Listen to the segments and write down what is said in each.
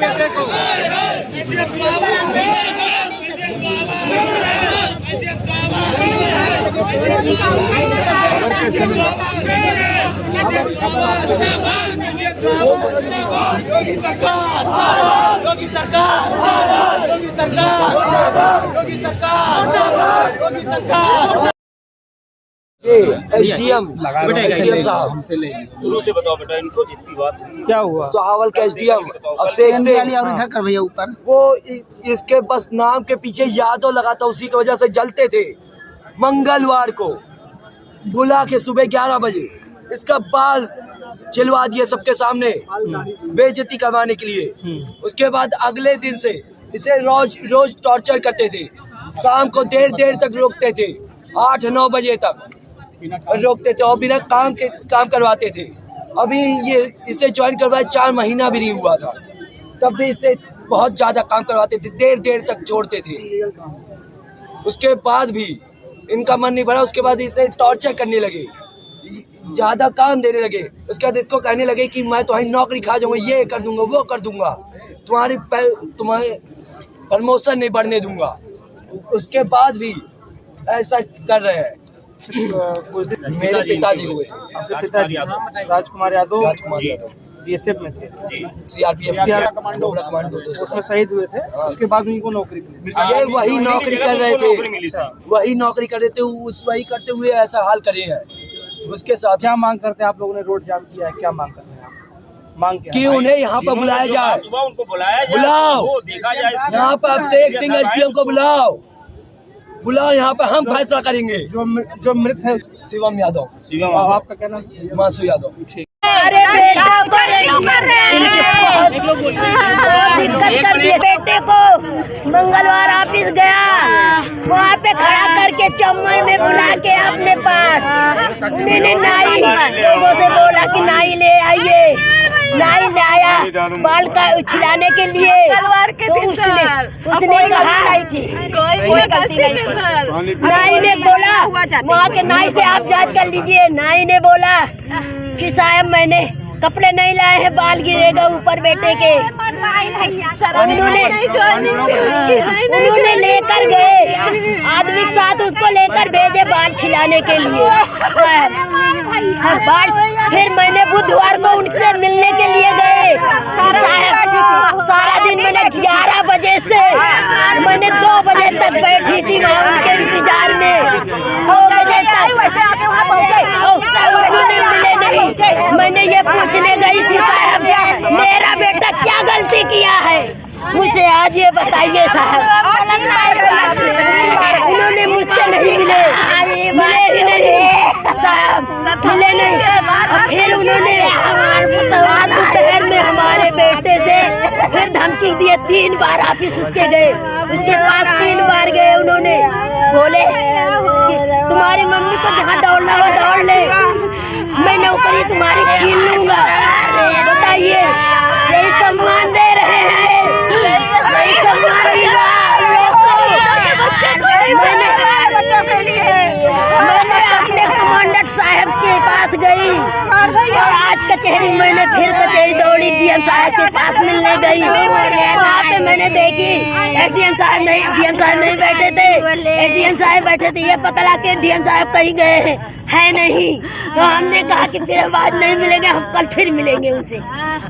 बेटे को योगी सरकार, योगी सरकार, योगी सरकार, योगी सरकार, योगी सरकार। एसडीएम साहब शुरू से बताओ बेटा इनको जितनी बात क्या हुआ। सहावल का एसडीएम अब से ऊपर वो इसके बस नाम के पीछे यादव लगा था, उसी की वजह से जलते थे। मंगलवार को बुला के सुबह 11 बजे इसका बाल छिलवा दिए सबके सामने बेइज्जती करवाने के लिए। उसके बाद अगले दिन से इसे रोज टॉर्चर करते थे। शाम को देर तक रोकते थे, 8-9 बजे तक रोकते थे और बिना काम करवाते थे। अभी ये इसे ज्वाइन करवाया 4 महीना भी नहीं हुआ था, तब भी इससे बहुत ज़्यादा काम करवाते थे, देर तक छोड़ते थे। उसके बाद भी इनका मन नहीं भरा, उसके बाद इसे टॉर्चर करने लगे, ज़्यादा काम देने लगे। उसके बाद इसको कहने लगे कि मैं तुम्हारी नौकरी खा जाऊँगा, ये कर दूँगा, वो कर दूँगा, तुम्हारे प्रमोशन नहीं बढ़ने दूँगा। उसके बाद भी ऐसा कर रहे हैं। मेरे पिताजी हुए राजकुमार यादव बीएसएफ में थे, सीआरपीएफ कमांडो उसमें शहीद हुए थे। उसके बाद उनको नौकरी मिली। ये वही नौकरी कर रहे थे, वही नौकरी कर रहे थे, वही करते हुए ऐसा हाल करे हैं। उसके साथ क्या मांग करते हैं आप लोगों ने? रोड जाम किया है, क्या मांग करते हैं आप? मांग कि उन्हें यहाँ पर बुलाया जाए, उनको बुलाया जाए, बुलाओ देखा जाए यहाँ पर आपसे एक सिंह एसडीएम को बुलाओ, यहाँ पे हम फैसला करेंगे। जो मृत है शिवम यादव। शिवम आपका क्या नाम? मासू यादव। ठीक। बेटे को मंगलवार ऑफिस गया, वहाँ पे खड़ा करके चम्मच में बुला के अपने पास उन्होंने नाई लोगों से बोला कि नाई ले आइए। नाई लाया बाल का उछलाने के लिए, तो उसने कहा नाई ने बोला, वहाँ के नाई से आप जांच कर लीजिए। नाई ने बोला कि साहब मैंने कपड़े नहीं लाए हैं, बाल गिरेगा ऊपर बेटे के। उन्होंने लेकर गए आदमी के साथ, उसको लेकर भेजे बाल छिलाने के लिए। फिर मैंने बुधवार को उनसे मिलने के लिए गए। सारा दिन मैंने 11 बजे से मैंने 2 बजे तक बैठी थी वहाँ उनके इंतजार में, 2 बजे तक मिले नहीं। मैंने ये पूछने गई थी साहब मेरा बेटा क्या गलती किया है, मुझे आज ये बताइए साहब। उन्होंने मुझसे नहीं मिले ही नहीं साहब, मिले नहीं। फिर उन्होंने दोपहर में हमारे बेटे से फिर धमकी दिए। 3 बार ऑफिस उसके गए, उसके पास 3 बार गए। उन्होंने बोले तुम्हारी मम्मी को जहाँ दौड़ना हो दौड़ ले, मैं नौकरी तुम्हारी छीन लूंगा। बताइए यही सम्मान दे रहे हैं, यही सम्मान मैंने अपने कमांडर साहब के पास गई और आज कचहरी मैंने फिर कचहरी दौड़ी, डीएम साहब के पास मिलने गई। वहाँ पे मैंने देखी एडीएम साहब नहीं बैठे थे, एडीएम साहब बैठे थे। ये पता लगा के डीएम साहब कहीं गए है नहीं, तो हमने कहा कि फिर हम आज नहीं मिलेंगे, हम कल फिर मिलेंगे उनसे।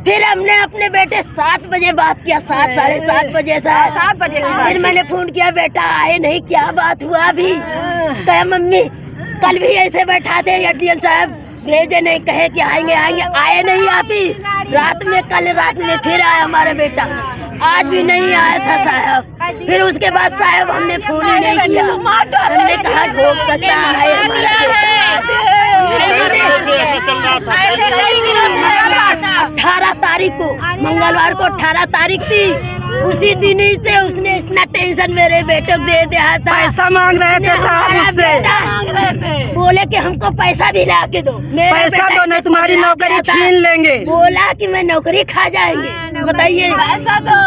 फिर हमने अपने बेटे 7 बजे बात किया, 7 साढ़े 7 बजे 7 बजे फिर मैंने फोन किया, बेटा आए नहीं, क्या बात हुआ? अभी कहे मम्मी कल भी ऐसे बैठा थे, एडीएम साहब भेजे नहीं, कहे कि आएंगे, आए नहीं ऑफिस। कल रात में फिर आया हमारा बेटा, आज भी नहीं आया था साहब। फिर उसके बाद साहब हमने फोन ही नहीं किया, हमने कहा हो सकता है हमारा बेटा। 18 तारीख को, मंगलवार को 18 तारीख थी, उसी दिन ही से उसने इतना टेंशन मेरे बेटे को दे दिया था। पैसा मांग रहे थे साहब मुझसे, बोले कि हमको पैसा भी ला के दो, पैसा दो नहीं तुम्हारी नौकरी छीन लेंगे। बोला कि मैं नौकरी खा जाएंगे। बताइए पैसा दो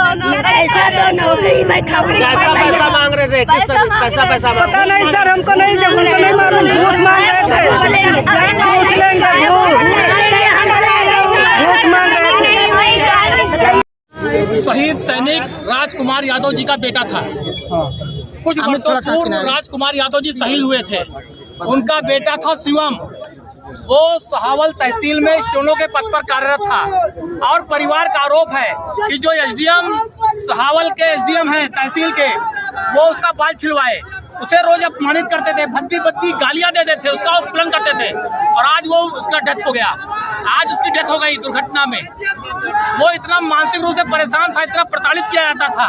नौकरी मैं खाऊंगा। पैसा मांग रहे रहे? किस तरह पैसा पता नहीं सर, हमको नहीं, जब हमको नहीं मालूम, घूस मांग रहे थे, घूस लेंगे, घूस मांग रहे थे। शहीद सैनिक राजकुमार यादव जी का बेटा था। कुछ वर्षों पूर्व राजकुमार यादव जी शहीद हुए थे। उनका बेटा था शिवम, वो सहावल तहसील में स्टेनो के पद पर कार्यरत था और परिवार का आरोप है कि जो एसडीएम सहावल के एसडीएम हैं तहसील के, वो उसका बाल छिलवाए, उसे रोज अपमानित करते थे, भद्दी गालियां देते थे, उसका उत्पीड़न करते थे और आज वो उसका डेथ हो गया। आज उसकी डेथ हो गई दुर्घटना में। वो इतना मानसिक रूप से परेशान था, इतना प्रताड़ित किया जाता था।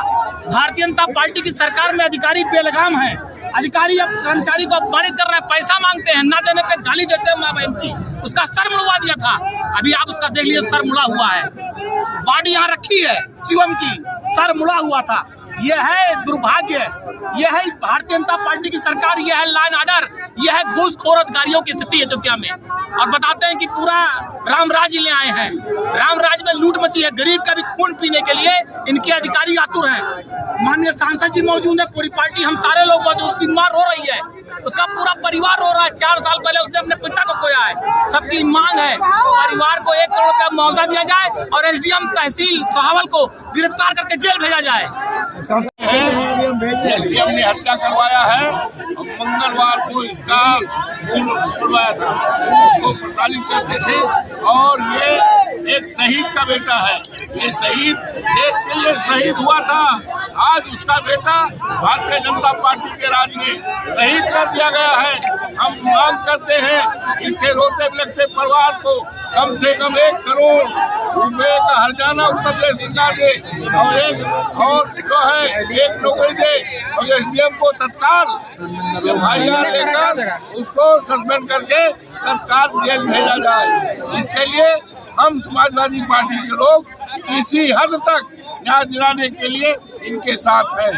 भारतीय जनता पार्टी की सरकार में अधिकारी बेलगाम हैं, अधिकारी अब कर्मचारी को अपमानित कर रहे हैं, पैसा मांगते हैं, ना देने पे गाली देते हैं माँ बहन की। उसका सर मुड़वा दिया था, अभी आप उसका देख लीजिए, सर मुड़ा हुआ है। बॉडी यहाँ रखी है शिवम की, सर मुड़ा हुआ था। यह है दुर्भाग्य, यह है भारतीय जनता पार्टी की सरकार, यह है लाइन ऑर्डर, यह है घूसखोर अधिकारियों की स्थिति अयोध्या में। और बताते हैं कि पूरा रामराज ले आए हैं, रामराज में लूट मची है, गरीब का भी खून पीने के लिए इनके अधिकारी आतुर हैं। माननीय सांसद जी मौजूद है, पूरी पार्टी, हम सारे लोग मौजूद। उसकी मां रो रही है, उसका पूरा परिवार रो रहा है। 4 साल पहले उसने अपने पिता को खोया है। सबकी मांग है परिवार को 1 करोड़ रुपया मुआवजा दिया जाए और एसडीएम तहसील सहावल को गिरफ्तार करके जेल भेजा जाए। एसडीएम ने हत्या करवाया है और मंगलवार को इसका खून छुड़वाया था, उसको प्रताड़ित करते थे। और ये एक शहीद का बेटा है, ये शहीद देश के लिए शहीद हुआ था। आज उसका बेटा भारतीय जनता पार्टी के राज में शहीद कर दिया गया है। हम मांग करते हैं इसके रोते बिलखते परिवार को कम से कम 1 करोड़ रुपए का हर्जाना उत्तर प्रदेश सरकार दे और जो है 1 नौकरी दे और एसडीएम को तत्काल एफआईआर लेकर उसको सस्पेंड करके तत्काल जेल भेजा जाए। इसके लिए हम समाजवादी पार्टी के लोग किसी हद तक न्याय दिलाने के लिए इनके साथ हैं।